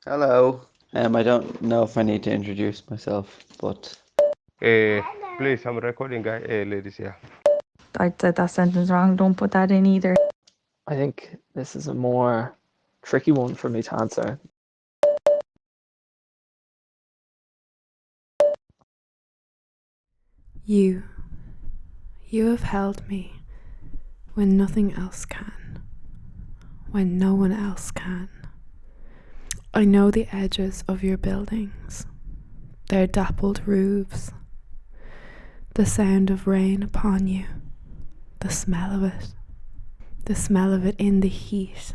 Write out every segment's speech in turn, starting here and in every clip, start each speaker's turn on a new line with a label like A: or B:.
A: Hello. I don't know if I need to introduce myself, but
B: Uh, Please, I'm recording, guy. Ladies, yeah.
C: I said that sentence wrong. Don't put that in either.
A: I think this is a more tricky one for me to answer.
D: You, you have held me when nothing else can, when no one else can. I know the edges of your buildings, their dappled roofs, the sound of rain upon you, the smell of it in the heat,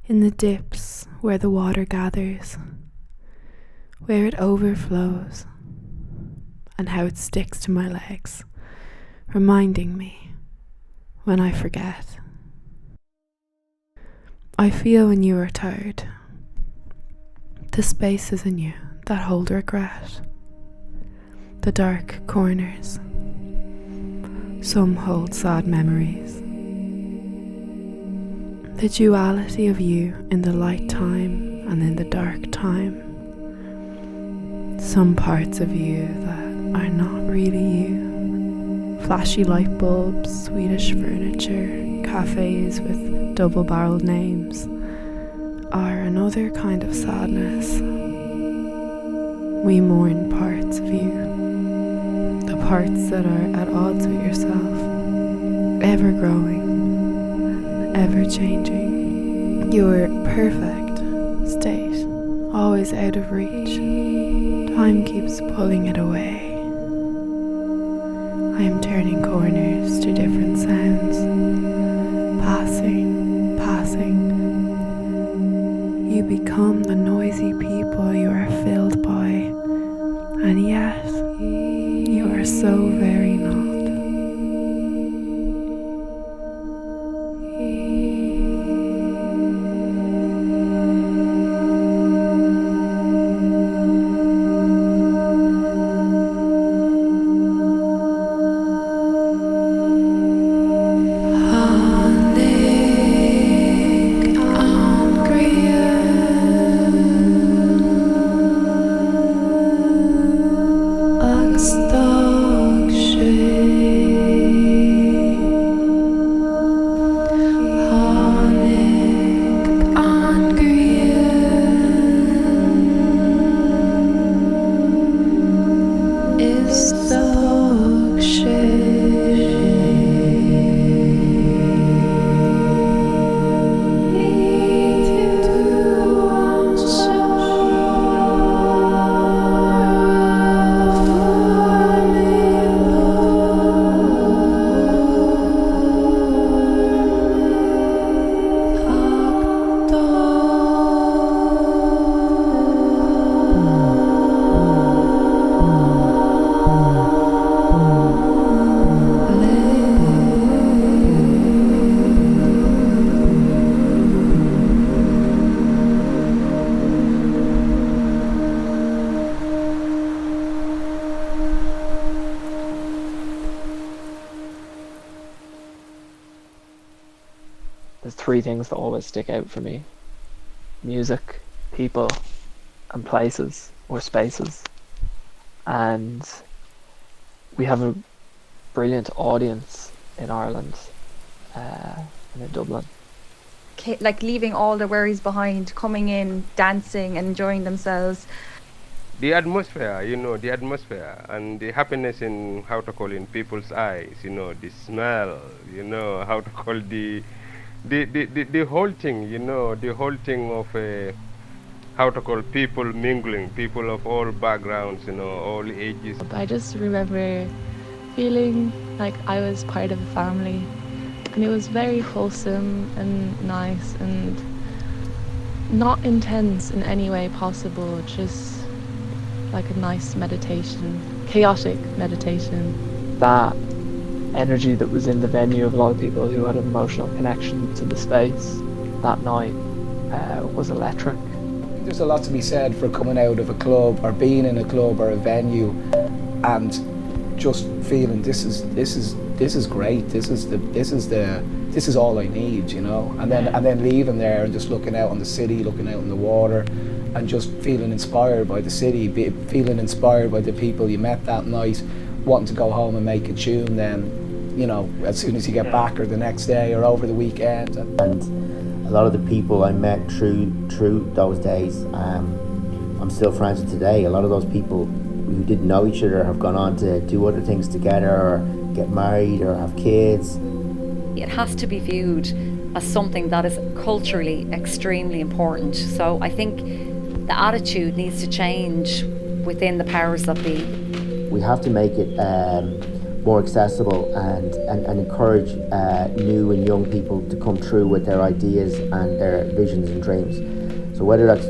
D: in the dips where the water gathers, where it overflows, and how it sticks to my legs, reminding me when I forget. I feel when you are tired, the spaces in you that hold regret, the dark corners. Some hold sad memories. The duality of you in the light time and in the dark time. Some parts of you that are not really you. Flashy light bulbs, Swedish furniture, cafes with double-barreled names are another kind of sadness. We mourn parts of you, the parts that are at odds with yourself, ever growing, ever changing. Your perfect state, always out of reach. Time keeps pulling it away. I am turning corners to different sounds, passing. You become the noisy people you are filled by, and yet you are so very not.
A: There's three things that always stick out for me: music, people, and places or spaces. And we have a brilliant audience in Ireland and in Dublin.
C: Like leaving all the worries behind, coming in, dancing and enjoying themselves.
B: The atmosphere, the atmosphere and the happiness in in people's eyes, the smell, how to call the whole thing, the whole thing of how to call people mingling, people of all backgrounds, all ages.
E: I just remember feeling like I was part of a family, and it was very wholesome and nice and not intense in any way possible, just like a nice meditation, chaotic meditation.
A: That energy that was in the venue of a lot of people who had an emotional connection to the space that night was electric.
F: There's a lot to be said for coming out of a club or being in a club or a venue and just feeling this is great. This is all I need, you know. And then leaving there and just looking out on the city, looking out on the water, and just feeling inspired by the city, feeling inspired by the people you met that night, wanting to go home and make a tune then, you know, as soon as you get back or the next day or over the weekend.
G: And a lot of the people I met through those days, I'm still friends with today. A lot of those people who didn't know each other have gone on to do other things together, or get married or have kids.
H: It has to be viewed as something that is culturally extremely important. So I think the attitude needs to change within the powers that be.
G: We have to make it more accessible and encourage new and young people to come through with their ideas and their visions and dreams. So whether that's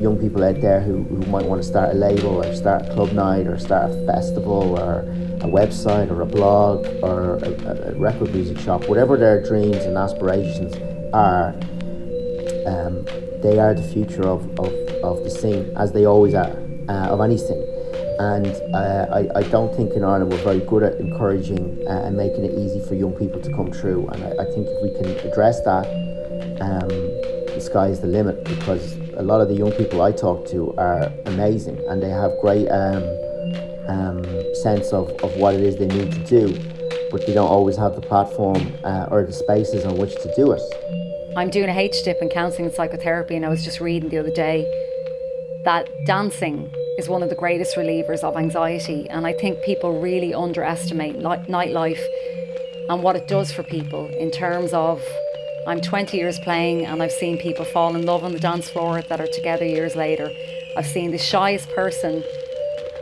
G: young people out there who might want to start a label or start a club night or start a festival or a website or a blog or a record music shop, whatever their dreams and aspirations are, they are the future of the scene, as they always are, of any scene. And I don't think in Ireland we're very good at encouraging and making it easy for young people to come through. And I think if we can address that, the sky's the limit, because a lot of the young people I talk to are amazing and they have great sense of what it is they need to do, but they don't always have the platform or the spaces on which to do it.
H: I'm doing a H-dip in counselling and psychotherapy, and I was just reading the other day that dancing is one of the greatest relievers of anxiety, and I think people really underestimate nightlife and what it does for people in terms of, I'm 20 years playing and I've seen people fall in love on the dance floor that are together years later. I've seen the shyest person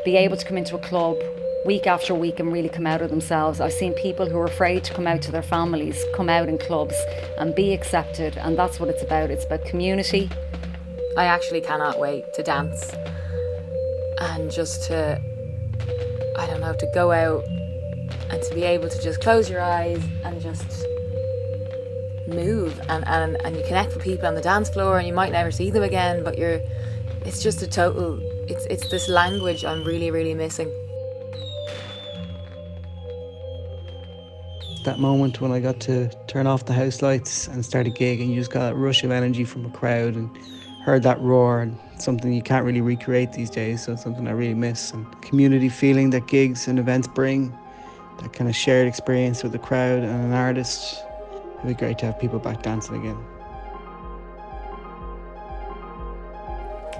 H: be able to come into a club week after week and really come out of themselves. I've seen people who are afraid to come out to their families come out in clubs and be accepted, and that's what it's about. It's about community.
I: I actually cannot wait to dance and just to, I don't know, to go out and to be able to just close your eyes and just move and you connect with people on the dance floor, and you might never see them again, but it's just a total, it's this language I'm really, really missing.
J: That moment when I got to turn off the house lights and start a gig, and you just got a rush of energy from a crowd and heard that roar, and something you can't really recreate these days, so it's something I really miss. And community feeling that gigs and events bring, that kind of shared experience with the crowd and an artist. It'd be great to have people back dancing again.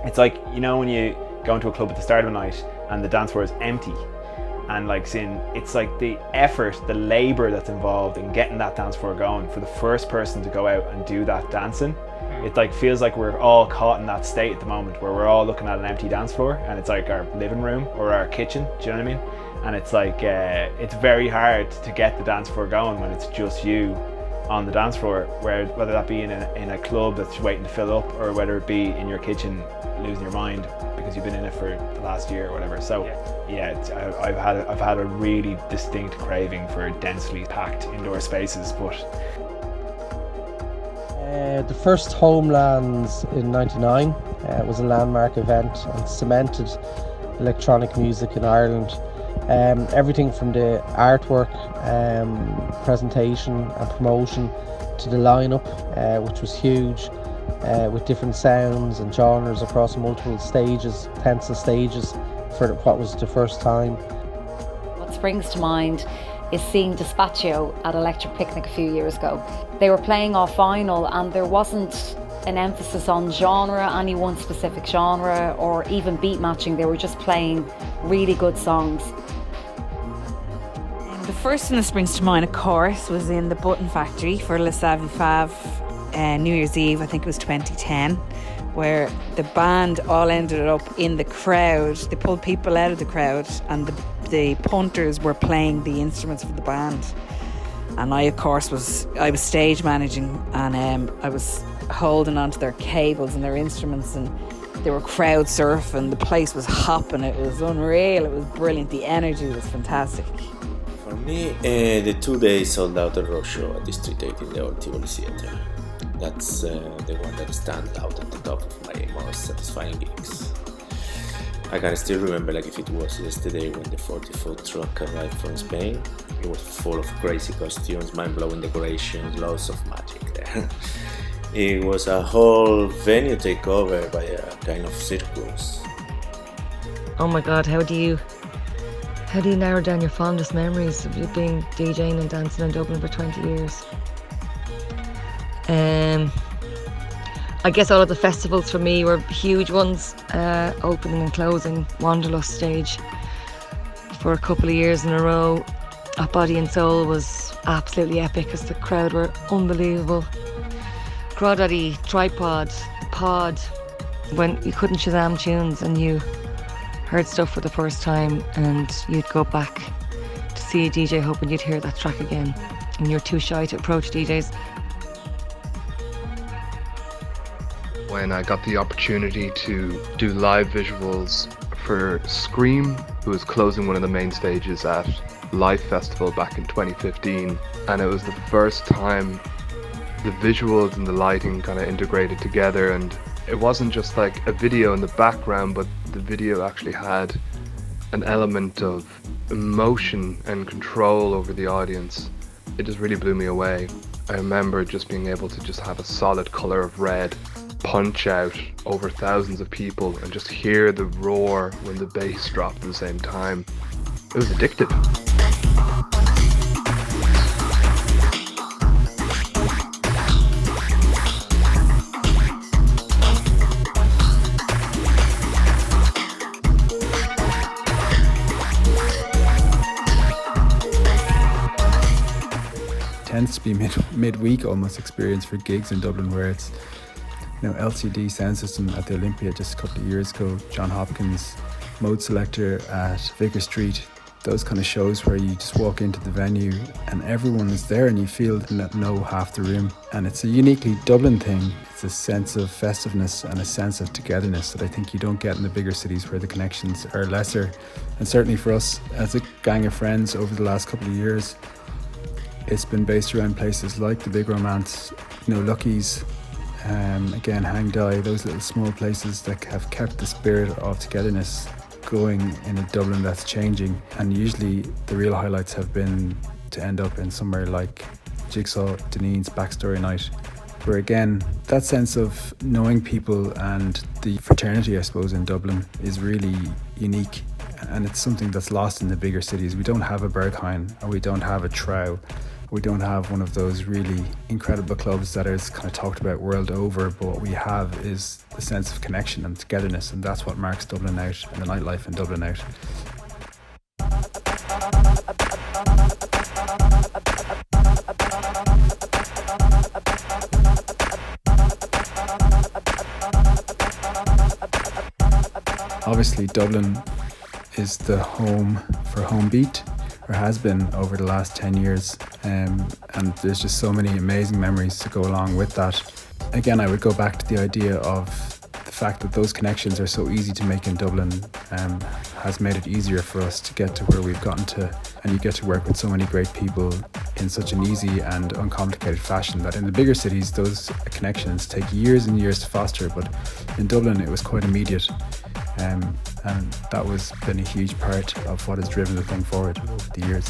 K: It's like, you know, when you go into a club at the start of a night and the dance floor is empty, and like seeing, it's like the effort, the labour that's involved in getting that dance floor going for the first person to go out and do that dancing. It like feels like we're all caught in that state at the moment where we're all looking at an empty dance floor, and it's like our living room or our kitchen, do you know what I mean? And it's like, it's very hard to get the dance floor going when it's just you on the dance floor, whether that be in a club that's waiting to fill up, or whether it be in your kitchen losing your mind because you've been in it for the last year or whatever. So yeah, I've had a really distinct craving for densely packed indoor spaces. But
L: the first Homelands in '99 was a landmark event and cemented electronic music in Ireland. Everything from the artwork, presentation and promotion to the lineup, which was huge, with different sounds and genres across multiple stages, tents and stages for what was the first time.
H: What springs to mind is seeing Dispatcho at Electric Picnic a few years ago. They were playing off vinyl, and there wasn't an emphasis on genre, any one specific genre, or even beat matching. They were just playing really good songs.
M: The first thing that springs to mind, of course, was in the Button Factory for Le Savy Fav, New Year's Eve, I think it was 2010, where the band all ended up in the crowd. They pulled people out of the crowd, and the punters were playing the instruments for the band. And I, of course, was stage managing, and I was holding onto their cables and their instruments, and they were crowd surfing. The place was hopping. It was unreal. It was brilliant. The energy was fantastic.
N: For me, the 2 days sold out Rock Show at the Street 8 in the Old Tivoli Theatre. That's the one that stands out at the top of my most satisfying gigs. I can still remember like if it was yesterday when the 40-foot truck arrived from Spain. It was full of crazy costumes, mind-blowing decorations, lots of magic there. It was a whole venue takeover by a kind of circus.
O: Oh my God, how do you narrow down your fondest memories of you being DJing and dancing in Dublin for 20 years? I guess all of the festivals for me were huge ones, opening and closing Wanderlust stage for a couple of years in a row. At Body and Soul was absolutely epic because the crowd were unbelievable. Crawdaddy, Tripod, Pod, when you couldn't Shazam tunes and you heard stuff for the first time and you'd go back to see a DJ hoping you'd hear that track again and you're too shy to approach DJs.
P: When I got the opportunity to do live visuals for Scream, who was closing one of the main stages at Live Festival back in 2015, and it was the first time the visuals and the lighting kind of integrated together, and it wasn't just like a video in the background, but the video actually had an element of emotion and control over the audience. It just really blew me away. I remember just being able to just have a solid color of red punch out over thousands of people and just hear the roar when the bass dropped at the same time. It was addictive.
Q: Tends to be midweek almost experience for gigs in Dublin, where it's LCD sound system at the Olympia just a couple of years ago, John Hopkins Mode Selector at Vicar Street, those kind of shows where you just walk into the venue and everyone is there and you feel know half the room. And it's a uniquely Dublin thing. It's a sense of festiveness and a sense of togetherness that I think you don't get in the bigger cities where the connections are lesser. And certainly for us as a gang of friends over the last couple of years, it's been based around places like the Big Romance, Lucky's, again Hang Die, those little small places that have kept the spirit of togetherness going in a Dublin that's changing. And usually the real highlights have been to end up in somewhere like Jigsaw Deneen's Backstory Night, where again that sense of knowing people and the fraternity I suppose in Dublin is really unique, and it's something that's lost in the bigger cities. We don't have a Berghain, or we don't have a Trow. We don't have one of those really incredible clubs that is kind of talked about world over, but what we have is the sense of connection and togetherness, and that's what marks Dublin out and the nightlife in Dublin out. Obviously Dublin is the home for Homebeat, or has been over the last 10 years, and there's just so many amazing memories to go along with that. Again, I would go back to the idea of the fact that those connections are so easy to make in Dublin, has made it easier for us to get to where we've gotten to, and you get to work with so many great people in such an easy and uncomplicated fashion that in the bigger cities those connections take years and years to foster, but in Dublin it was quite immediate. And that was been a huge part of what has driven the thing forward over the years.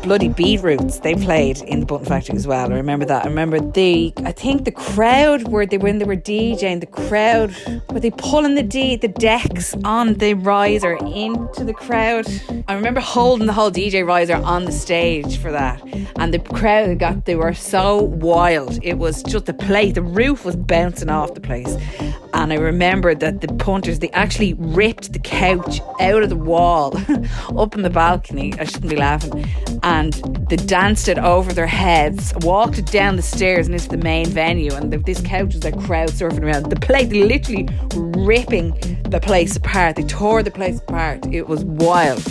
M: Bloody Beetroots, they played in the Button Factory as well. I remember that. I remember I think the crowd when they were DJing, the crowd, were they pulling the decks on the riser into the crowd? I remember holding the whole DJ riser on the stage for that. And the crowd they were so wild. It was just the roof was bouncing off the place. And I remember that the punters, they actually ripped the couch out of the wall up in the balcony. I shouldn't be laughing. and they danced it over their heads, walked it down the stairs and into the main venue, and this couch was like crowd surfing around. They literally ripping the place apart. They tore the place apart. It was wild.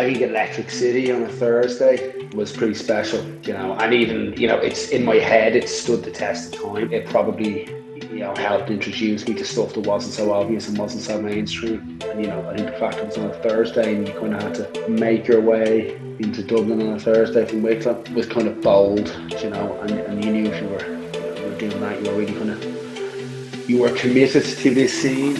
F: Big Electric City on a Thursday was pretty special, you know, and even, you know, it's in my head, it stood the test of time. It probably, you know, helped introduce me to stuff that wasn't so obvious and wasn't so mainstream. And, you know, I think the fact it was on a Thursday and you kind of had to make your way into Dublin on a Thursday from Wicklow was kind of bold, you know, and you knew if you were doing that, you were really kind of, you were committed to this scene.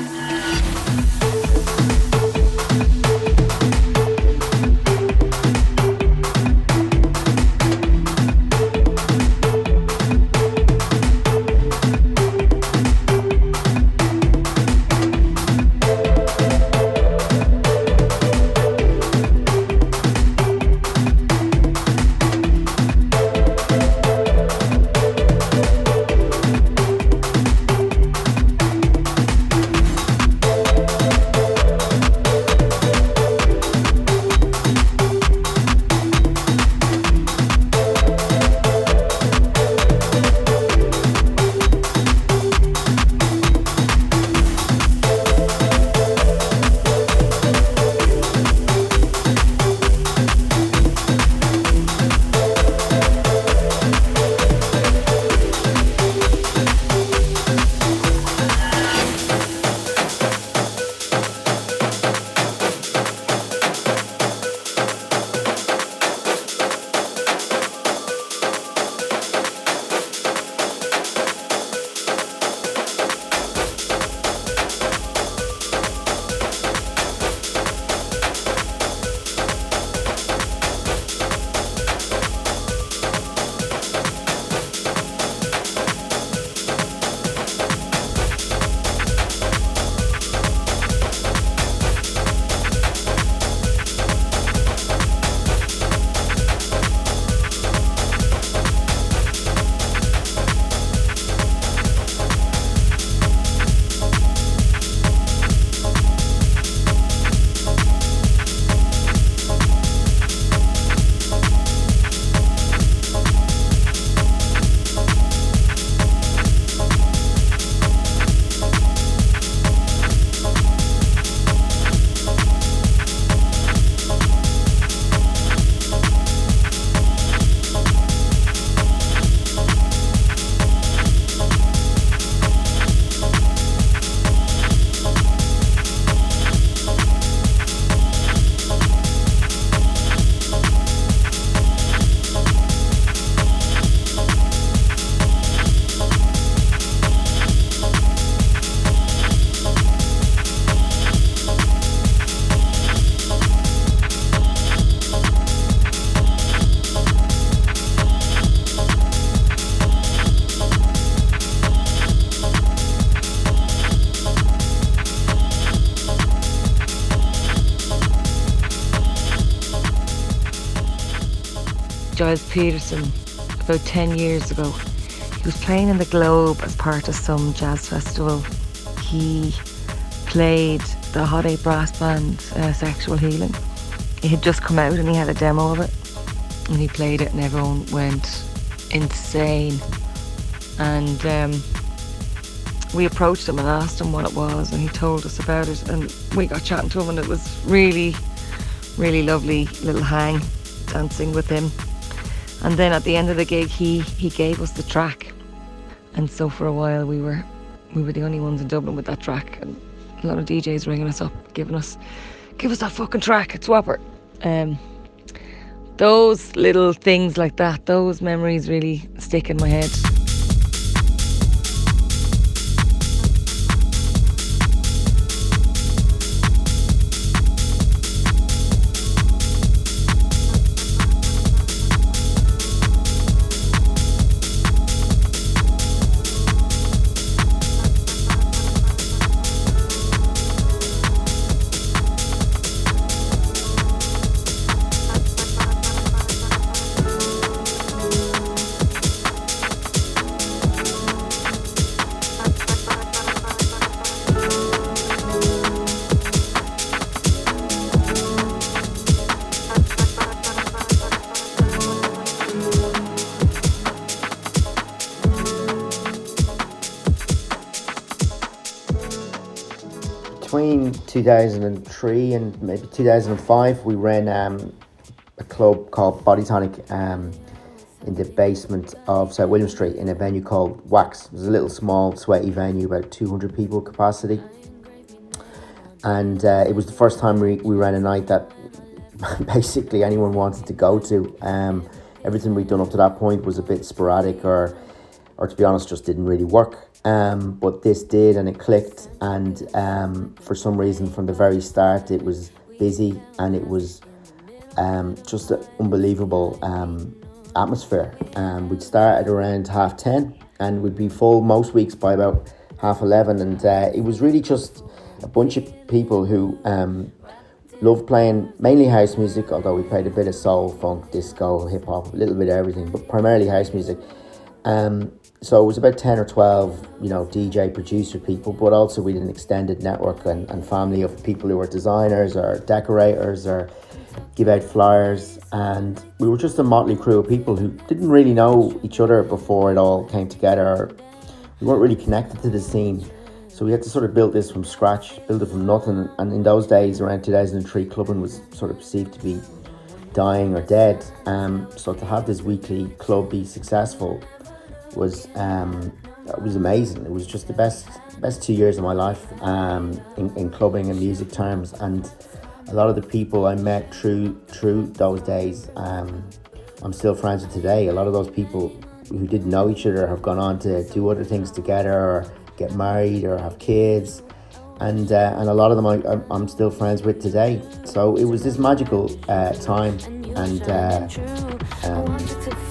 O: Giles Peterson, about 10 years ago. He was playing in the Globe as part of some jazz festival. He played the Hot 8 brass band, Sexual Healing. It had just come out and he had a demo of it. And he played it and everyone went insane. And we approached him and asked him what it was and he told us about it. And we got chatting to him and it was really, really lovely little hang, dancing with him. And then at the end of the gig, he gave us the track. And so for a while we were the only ones in Dublin with that track. And a lot of DJs ringing us up, give us that fucking track, it's Whopper. Those little things like that, those memories really stick in my head.
G: between 2003 and maybe 2005, we ran a club called Body Tonic in the basement of South William Street in a venue called Wax. It was a little small, sweaty venue, about 200 people capacity. And it was the first time we ran a night that basically anyone wanted to go to. Everything we'd done up to that point was a bit sporadic or to be honest, just didn't really work. But this did, and it clicked. And for some reason, from the very start, it was busy and it was just an unbelievable atmosphere. We'd start at around 10:30 and we'd be full most weeks by about 11:30. And it was really just a bunch of people who loved playing mainly house music, although we played a bit of soul, funk, disco, hip hop, a little bit of everything, but primarily house music. So it was about 10 or 12, DJ producer people, but also we had an extended network and family of people who were designers or decorators or give out flyers. And we were just a motley crew of people who didn't really know each other before it all came together. We weren't really connected to the scene. So we had to sort of build this from scratch, build it from nothing. And in those days, around 2003, clubbing was sort of perceived to be dying or dead. So to have this weekly club be successful was amazing. It was just the best 2 years of my life in clubbing and music terms. And a lot of the people I met through those days, I'm still friends with today. A lot of those people who didn't know each other have gone on to do other things together or get married or have kids, and a lot of them I'm still friends with today. So it was this magical time, and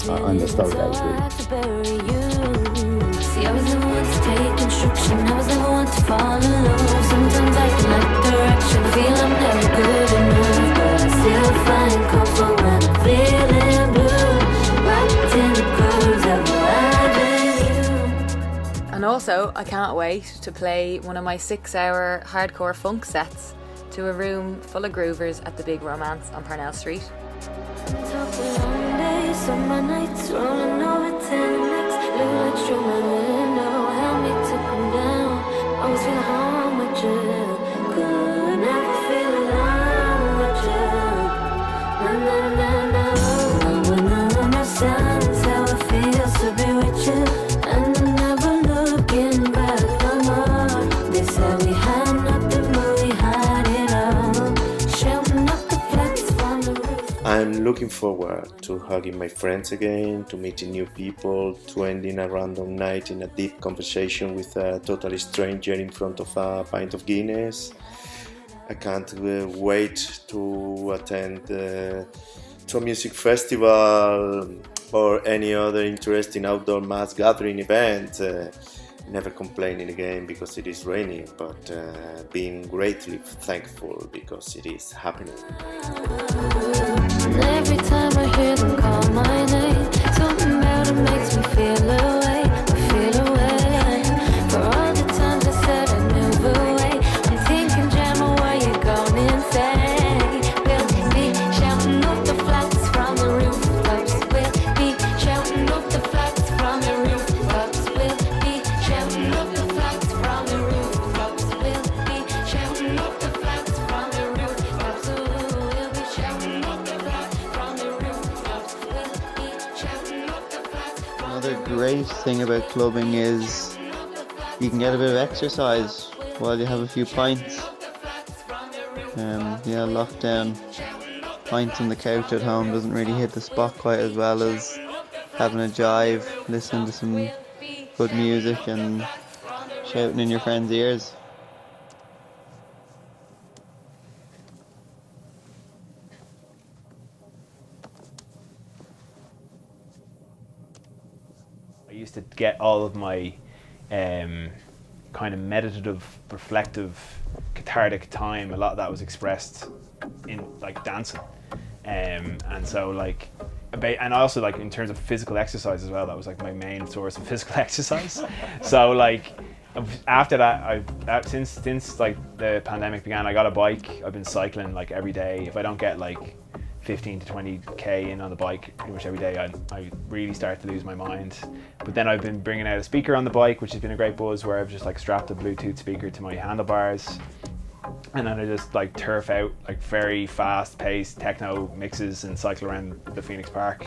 G: I miss those days really.
R: See, I was never one to take instruction, I was never one to follow. Sometimes I can lack direction, feel I'm never good enough, but I still find comfort when I'm feeling blue. Wrapped in the curves of
I: And also, I can't wait to play one of my 6-hour hardcore funk sets to a room full of groovers at the Big Romance on Parnell Street.
R: Summer nights rolling over 10x, blue lights through my window, help me to come down. Always feel home with you, could never feel alone with you. Na na na na, when I understand how it feels to be with you, and I'm never looking back no more. They said we had nothing, but we had it all. Shouting up the flags from the roof.
N: I'm looking forward to hugging my friends again, to meeting new people, to ending a random night in a deep conversation with a totally stranger in front of a pint of Guinness. I can't wait to attend to a music festival or any other interesting outdoor mass gathering event. Never complaining again because it is raining, but being greatly thankful because it is happening.
R: And every time I hear them call my name, something about it makes me feel away, For all the times I said I'd move away, I'm thinking, Gemma, why you gone insane? We'll be shouting up the flats from the rooftops. We'll be shouting up the flats from the rooftops. We'll be shouting up the flats from the rooftops. We'll be shouting up the flats from the rooftops. We'll be shouting up the flats from the rooftops. We'll be shouting up the flats.
S: Another great thing about clubbing is you can get a bit of exercise while you have a few pints. Lockdown pints on the couch at home doesn't really hit the spot quite as well as having a jive, listening to some good music and shouting in your friends' ears.
K: I used to get all of my kind of meditative, reflective, cathartic time. A lot of that was expressed in like dancing, and so like, and also like in terms of physical exercise as well. That was like my main source of physical exercise. So like after that, since like the pandemic began, I got a bike. I've been cycling like every day. If I don't get like 15 to 20k in on the bike pretty much every day, I really start to lose my mind. But then I've been bringing out a speaker on the bike, which has been a great buzz, where I've just like strapped a Bluetooth speaker to my handlebars, and then I just like turf out like very fast-paced techno mixes and cycle around the Phoenix Park,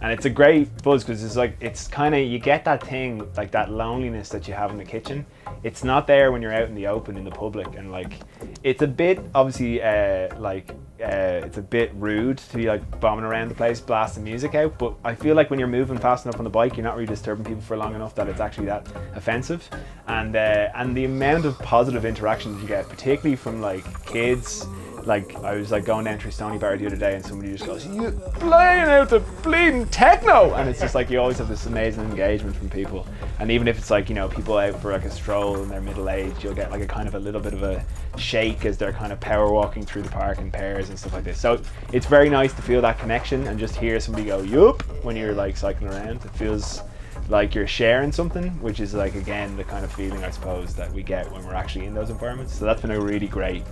K: and it's a great buzz because it's like, it's kind of, you get that thing, like that loneliness that you have in the kitchen. It's not there when you're out in the open in the public, and like it's a bit obviously it's a bit rude to be like bombing around the place blasting music out, but I feel like when you're moving fast enough on the bike, you're not really disturbing people for long enough that it's actually that offensive. And the amount of positive interaction that you get, particularly from like kids. Like I was like going down through Stony Bar the other day and somebody just goes, "You playing out the bleeding techno," and it's just like you always have this amazing engagement from people. And even if it's like, you know, people out for like a stroll in their middle age, you'll get like a kind of a little bit of a shake as they're kind of power walking through the park in pairs and stuff like this. So it's very nice to feel that connection and just hear somebody go "yup" when you're like cycling around. It feels like you're sharing something, which is like, again, the kind of feeling I suppose that we get when we're actually in those environments. So that's been a really great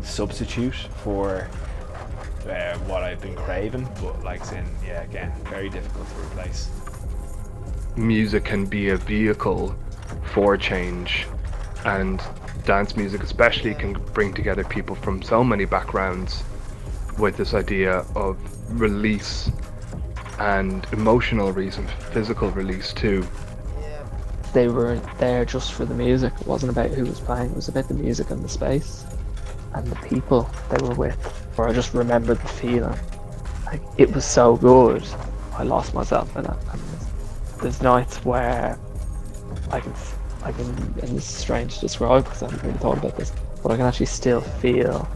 K: substitute for what I've been craving, but like saying, yeah, again, very difficult to replace.
P: Music can be a vehicle for change, and dance music especially can bring together people from so many backgrounds with this idea of release and emotional release and physical release too.
A: They weren't there just for the music. It wasn't about who was playing, it was about the music and the space and the people they were with. Or I just remembered the feeling. Like, it was so good, I lost myself in it. And there's nights where I can, and this is strange to describe because I haven't really thought about this, but I can actually still feel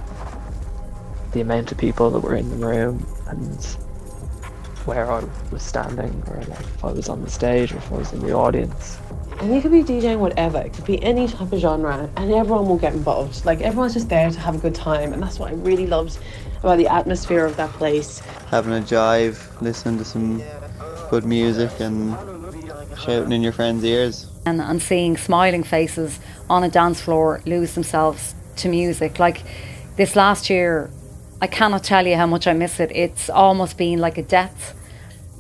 A: the amount of people that were in the room and where I was standing, or like if I was on the stage or if I was in the audience.
T: And you could be DJing whatever, it could be any type of genre, and everyone will get involved. Like, everyone's just there to have a good time, and that's what I really loved about the atmosphere of that place.
S: Having a jive, listening to some good music and shouting in your friends' ears.
H: And seeing smiling faces on a dance floor lose themselves to music. Like this last year, I cannot tell you how much I miss it. It's almost been like a death.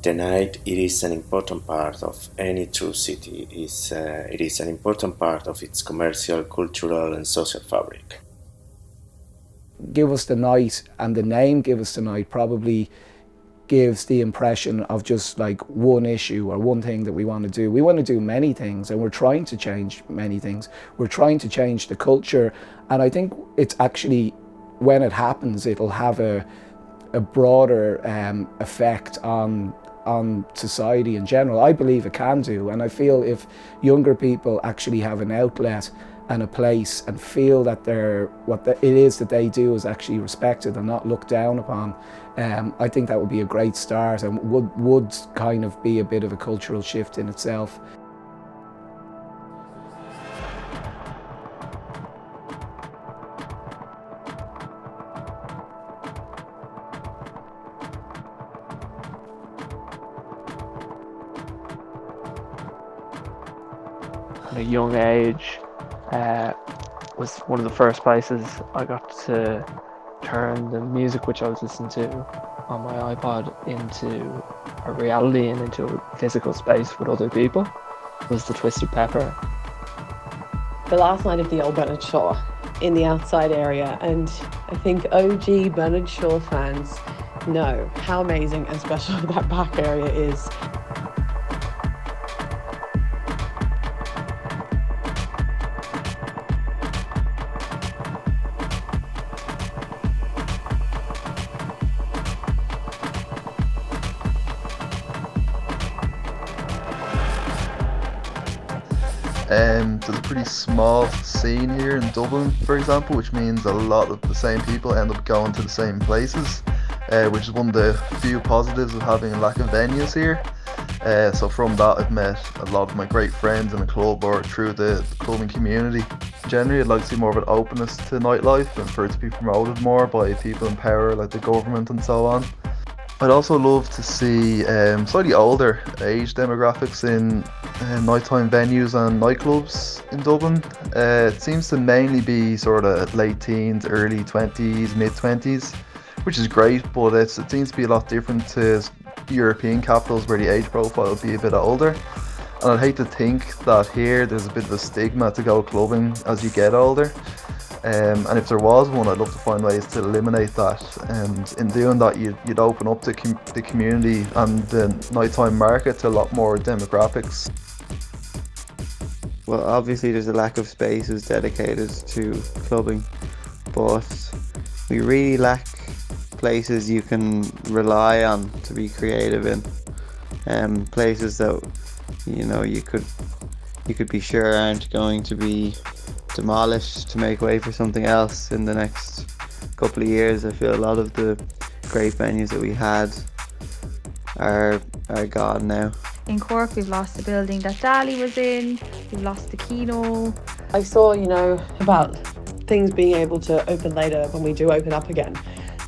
N: The night, it is an important part of any true city. It is an important part of its commercial, cultural and social fabric.
F: Give Us the Night, and the name Give Us the Night probably gives the impression of just like one issue or one thing that we want to do. We want to do many things, and we're trying to change many things. We're trying to change the culture, and I think it's actually, when it happens, it'll have a broader effect on society in general. I believe it can do, and I feel if younger people actually have an outlet and a place and feel that it is that they do is actually respected and not looked down upon, I think that would be a great start and would kind of be a bit of a cultural shift in itself.
A: At a young age, was one of the first places I got to turn the music which I was listening to on my iPod into a reality and into a physical space with other people, was the Twisted Pepper.
T: The last night of the old Bernard Shaw in the outside area, and I think OG Bernard Shaw fans know how amazing and special that back area is.
U: There's a pretty small scene here in Dublin, for example, which means a lot of the same people end up going to the same places, which is one of the few positives of having a lack of venues here. So from that, I've met a lot of my great friends in the club or through the clubbing community. Generally, I'd like to see more of an openness to nightlife and for it to be promoted more by people in power like the government and so on. I'd also love to see slightly older age demographics in nighttime venues and nightclubs in Dublin. It seems to mainly be sort of late teens, early 20s, mid 20s, which is great, but it seems to be a lot different to European capitals where the age profile will be a bit older. And I'd hate to think that here there's a bit of a stigma to go clubbing as you get older. And if there was one, I'd love to find ways to eliminate that. And in doing that, you'd open up the community and the nighttime market to a lot more demographics.
S: Well, obviously there's a lack of spaces dedicated to clubbing, but we really lack places you can rely on to be creative in. Places that, you know, you could be sure aren't going to be demolished to make way for something else in the next couple of years. I feel a lot of the great venues that we had are gone now.
C: In Cork, we've lost the building that Dali was in, we've lost the Kino.
T: I saw, you know, about things being able to open later when we do open up again.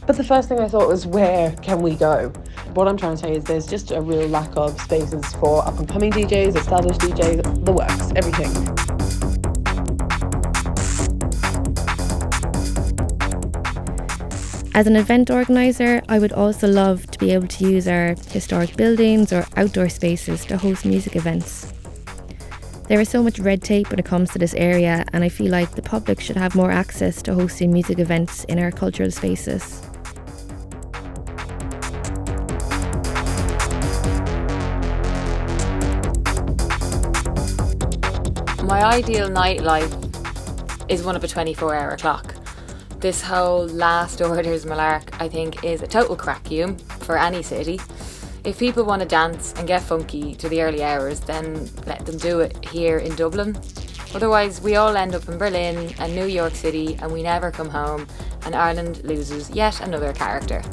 T: But the first thing I thought was, where can we go? What I'm trying to say is there's just a real lack of spaces for up-and-coming DJs, established DJs, the works, everything.
D: As an event organiser, I would also love to be able to use our historic buildings or outdoor spaces to host music events. There is so much red tape when it comes to this area, and I feel like the public should have more access to hosting music events in our cultural spaces.
I: My ideal nightlife is one of a 24-hour clock. This whole last orders malark, I think, is a total crackhume for any city. If people want to dance and get funky to the early hours, then let them do it here in Dublin. Otherwise, we all end up in Berlin and New York City and we never come home, and Ireland loses yet another character.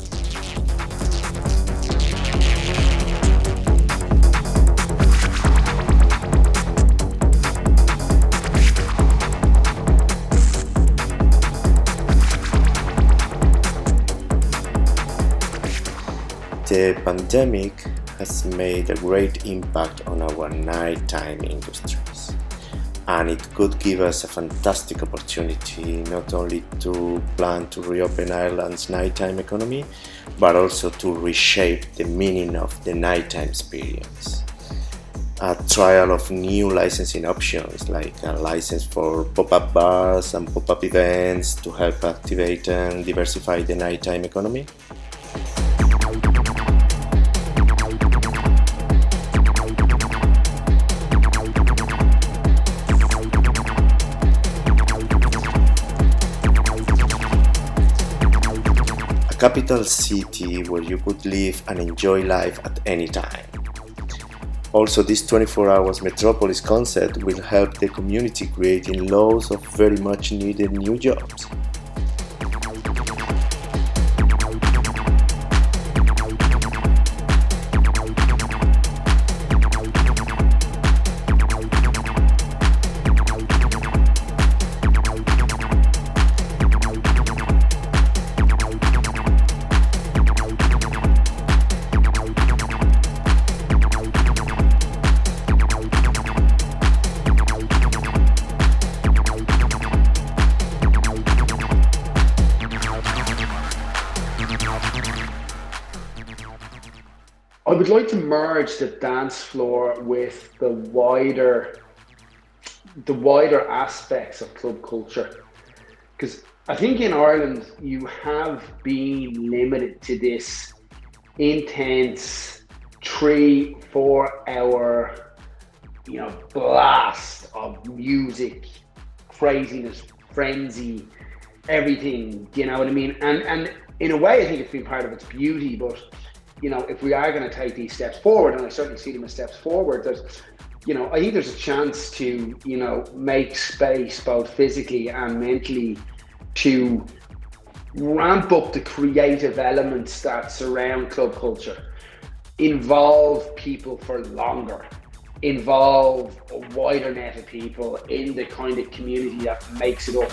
N: The pandemic has made a great impact on our nighttime industries, and it could give us a fantastic opportunity not only to plan to reopen Ireland's nighttime economy, but also to reshape the meaning of the nighttime experience. A trial of new licensing options, like a license for pop-up bars and pop-up events to help activate and diversify the nighttime economy. Capital city where you could live and enjoy life at any time. Also, this 24 hours metropolis concept will help the community creating loads of very much needed new jobs.
F: I would like to merge the dance floor with the wider aspects of club culture, because I think in Ireland you have been limited to this intense 3-4 hour, you know, blast of music, craziness, frenzy, everything. Do you know what I mean? And in a way, I think it's been part of its beauty, but you know, if we are going to take these steps forward, and I certainly see them as steps forward, there's, you know, I think there's a chance to, you know, make space both physically and mentally to ramp up the creative elements that surround club culture, involve people for longer, involve a wider net of people in the kind of community that makes it up.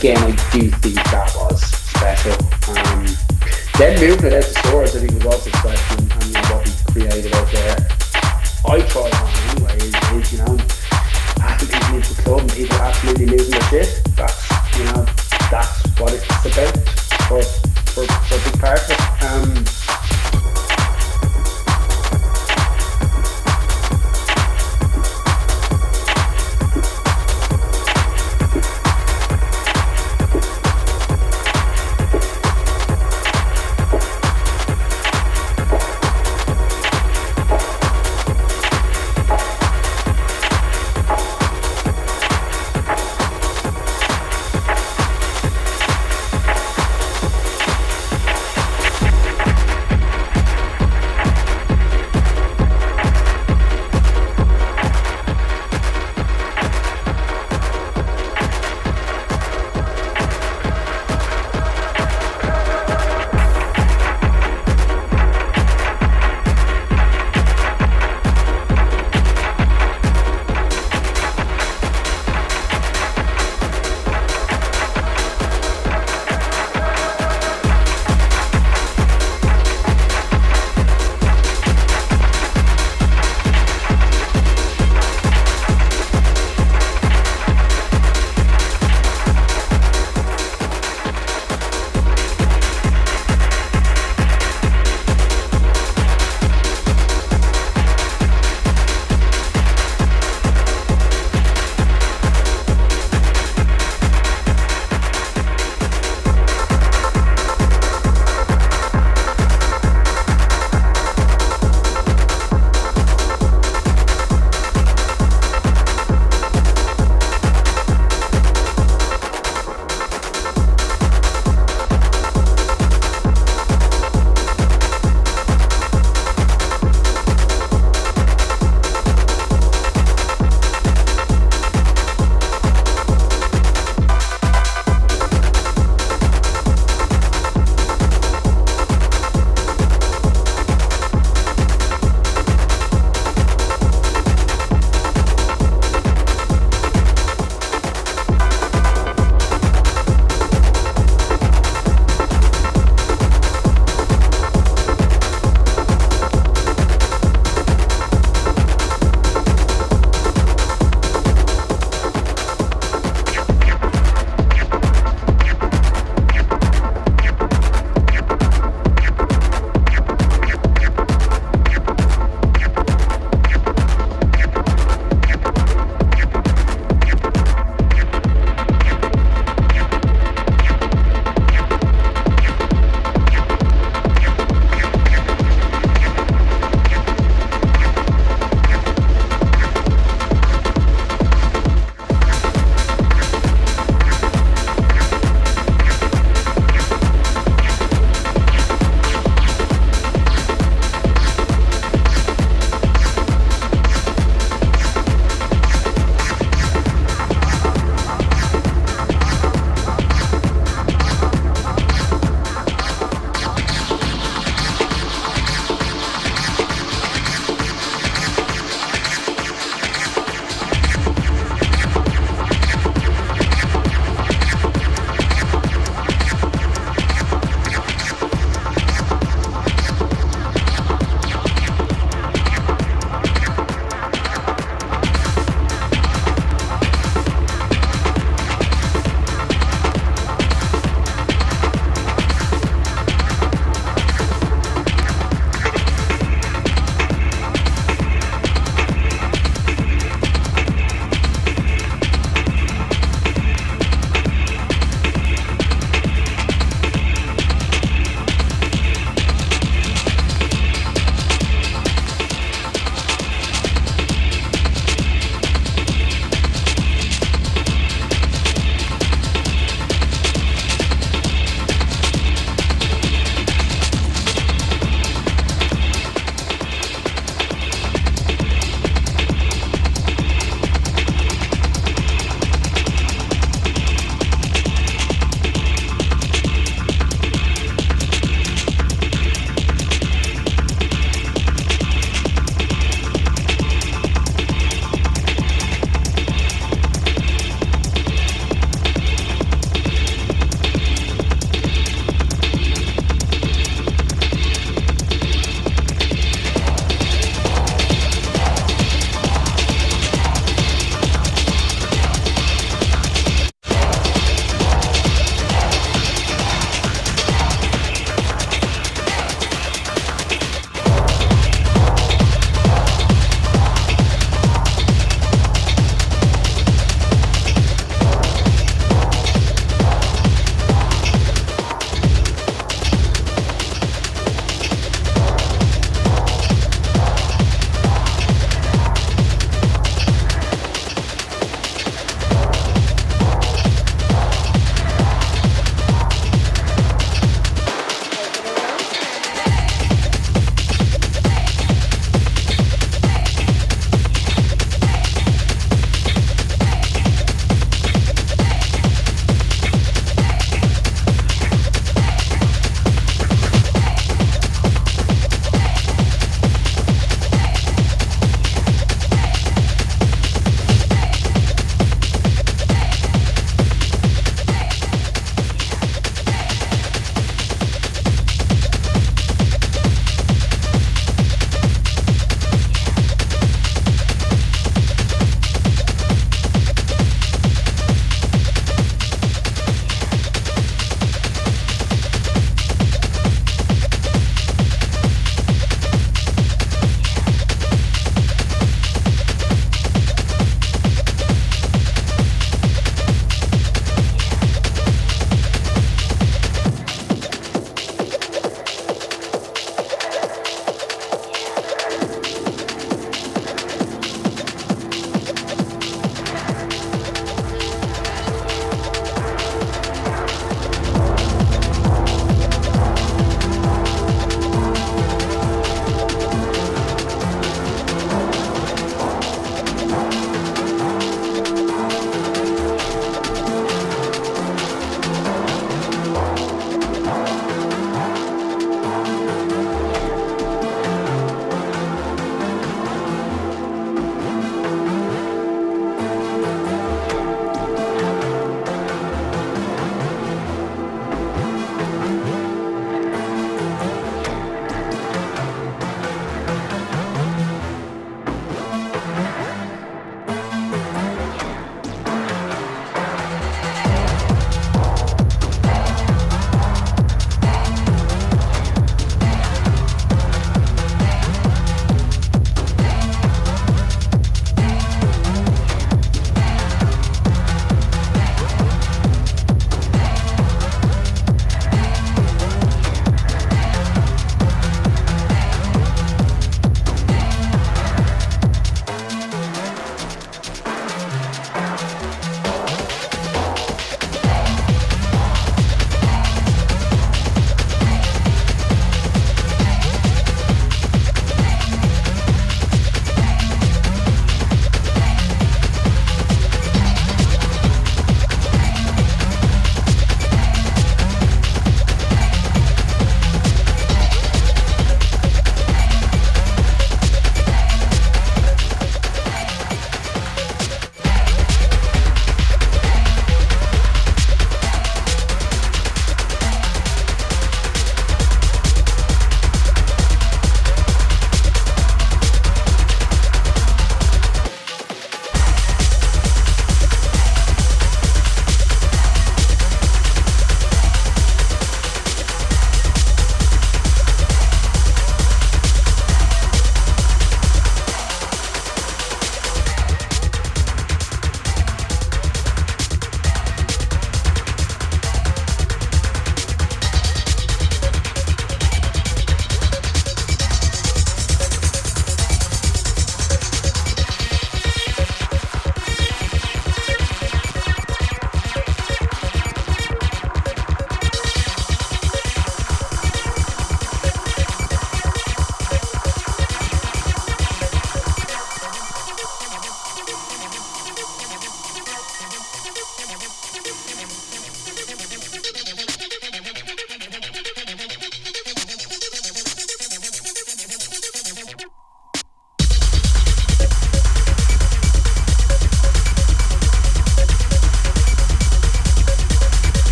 F: again, I do think that was special. Then moving it out to stores, I think was also special, and you know, what we created out there. I try on anyway, is you know, after people into the club and people absolutely losing their shit. That's, you know, that's what it's about for a big part of it.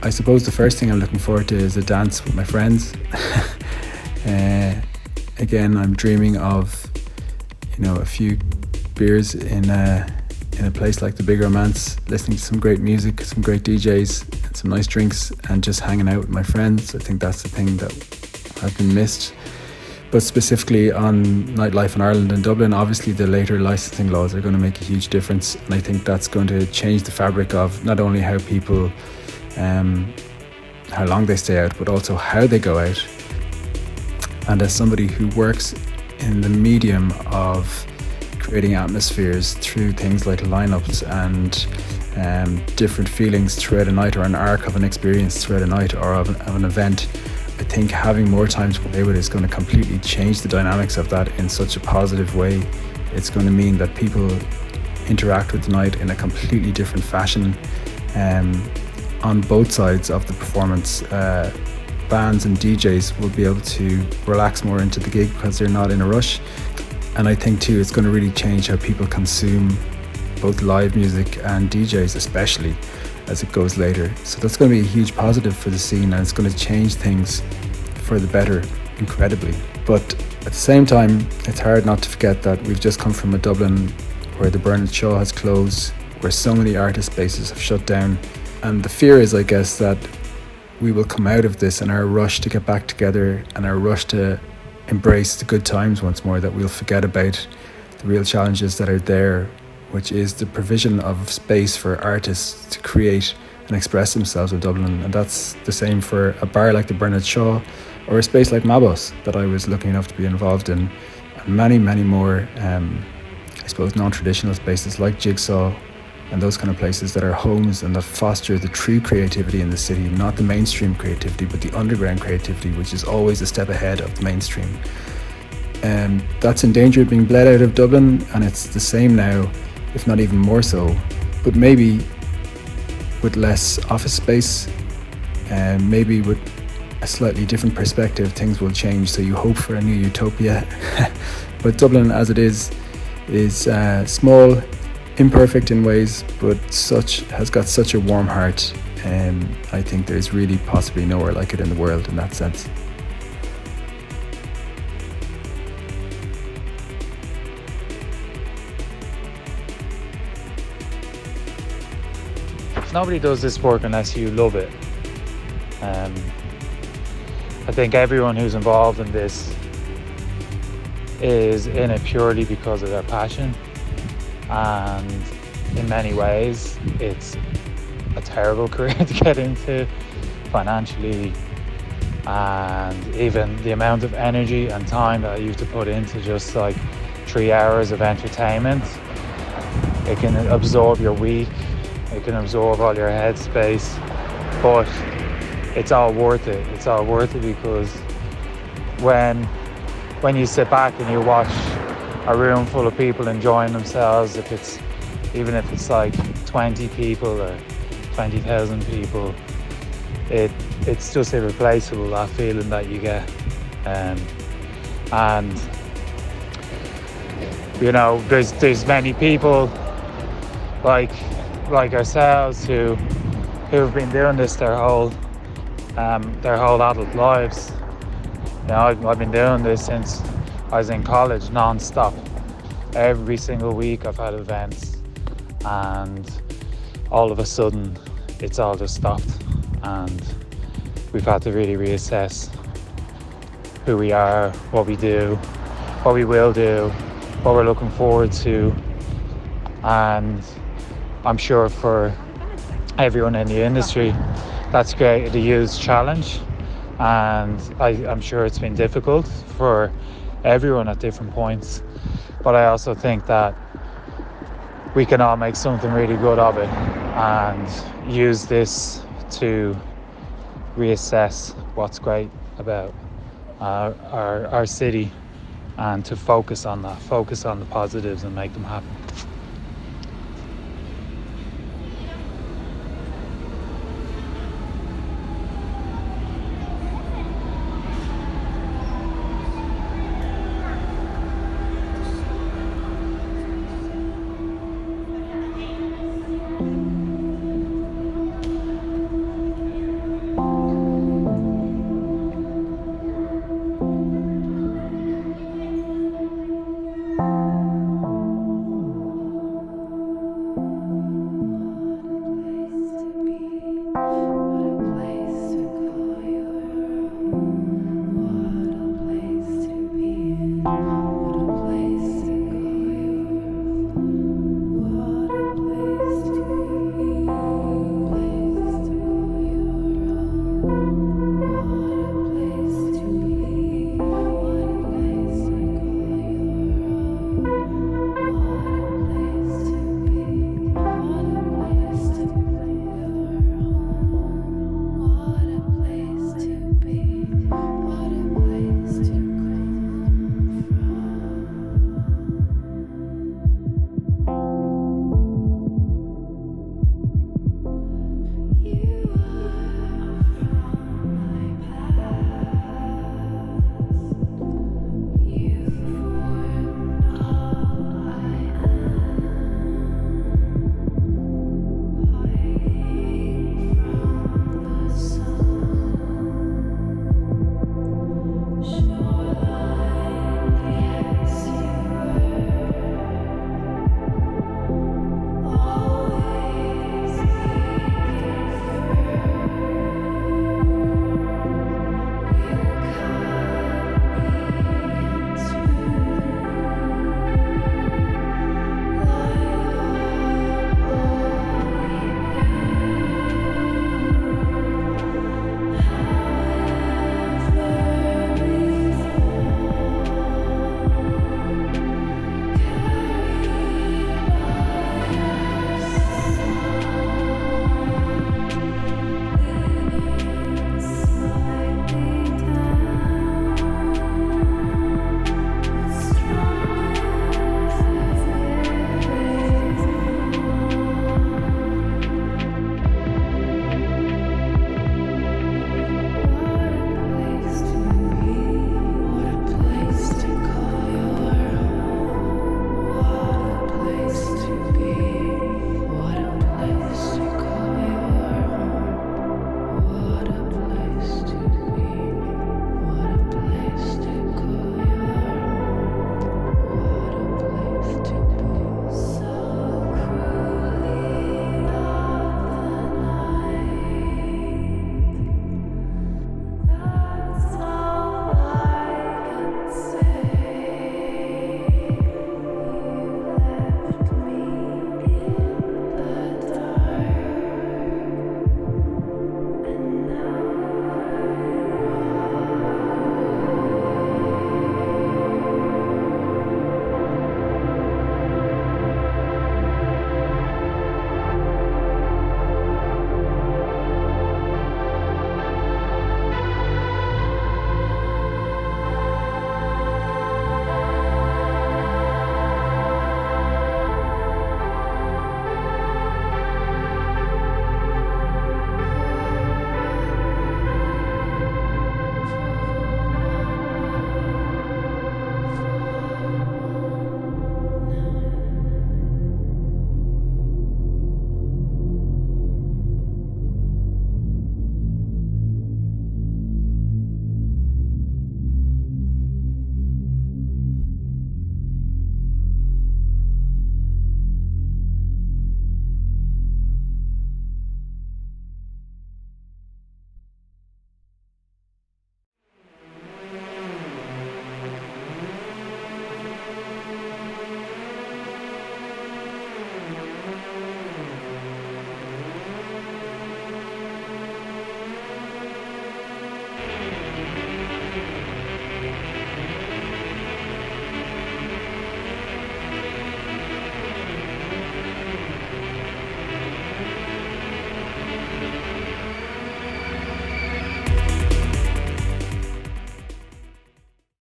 Q: I suppose the first thing I'm looking forward to is a dance with my friends. Again, I'm dreaming of, a few beers in a place like the Big Romance, listening to some great music, some great DJs, and some nice drinks, and just hanging out with my friends. I think that's the thing that I've been missed. But specifically on nightlife in Ireland and Dublin, obviously the later licensing laws are going to make a huge difference, and I think that's going to change the fabric of not only how people, how long they stay out, but also how they go out. And as somebody who works in the medium of creating atmospheres through things like lineups and different feelings throughout a night, or an arc of an experience throughout a night or of an event, I think having more time to play with is going to completely change the dynamics of that in such a positive way. It's going to mean that people interact with the night in a completely different fashion on both sides of the performance. Bands and DJs will be able to relax more into the gig because they're not in a rush. And I think too, it's going to really change how people consume both live music and DJs, especially as it goes later. So that's going to be a huge positive for the scene, and it's going to change things for the better incredibly. But at the same time, it's hard not to forget that we've just come from a Dublin where the Bernard Shaw has closed, where so many artist spaces have shut down. And the fear is, I guess, that we will come out of this and our rush to get back together and our rush to embrace the good times once more, that we'll forget about the real challenges that are there, which is the provision of space for artists to create and express themselves in Dublin. And that's the same for a bar like the Bernard Shaw, or a space like Mabos that I was lucky enough to be involved in, and many, many more, I suppose, non-traditional spaces like Jigsaw and those kind of places that are homes and that foster the true creativity in the city, not the mainstream creativity, but the underground creativity, which is always a step ahead of the mainstream. That's in danger of being bled out of Dublin, and it's the same now, if not even more so, but maybe with less office space, and maybe with a slightly different perspective, things will change. So you hope for a new utopia. But Dublin as it is small, imperfect in ways, but has got such a warm heart, and I think there's really possibly nowhere like it in the world in that sense.
B: Nobody does this work unless you love it. I think everyone who's involved in this is in it purely because of their passion, and in many ways it's a terrible career to get into financially, and even the amount of energy and time that you have to put into just like 3 hours of entertainment, it can absorb your week. It can absorb all your headspace, but it's all worth it. It's all worth it because when you sit back and you watch a room full of people enjoying themselves, even if it's like 20 people or 20,000 people, it's just irreplaceable, that feeling that you get. And you know, there's many people like ourselves who've been doing this their whole adult lives. You know, I've been doing this since I was in college, non-stop. Every single week I've had events, and all of a sudden it's all just stopped, and we've had to really reassess who we are, what we do, what we will do, what we're looking forward to. And I'm sure for everyone in the industry, that's created a huge challenge, and I'm sure it's been difficult for everyone at different points. But I also think that we can all make something really good of it and use this to reassess what's great about our city, and to focus on that, focus on the positives and make them happen.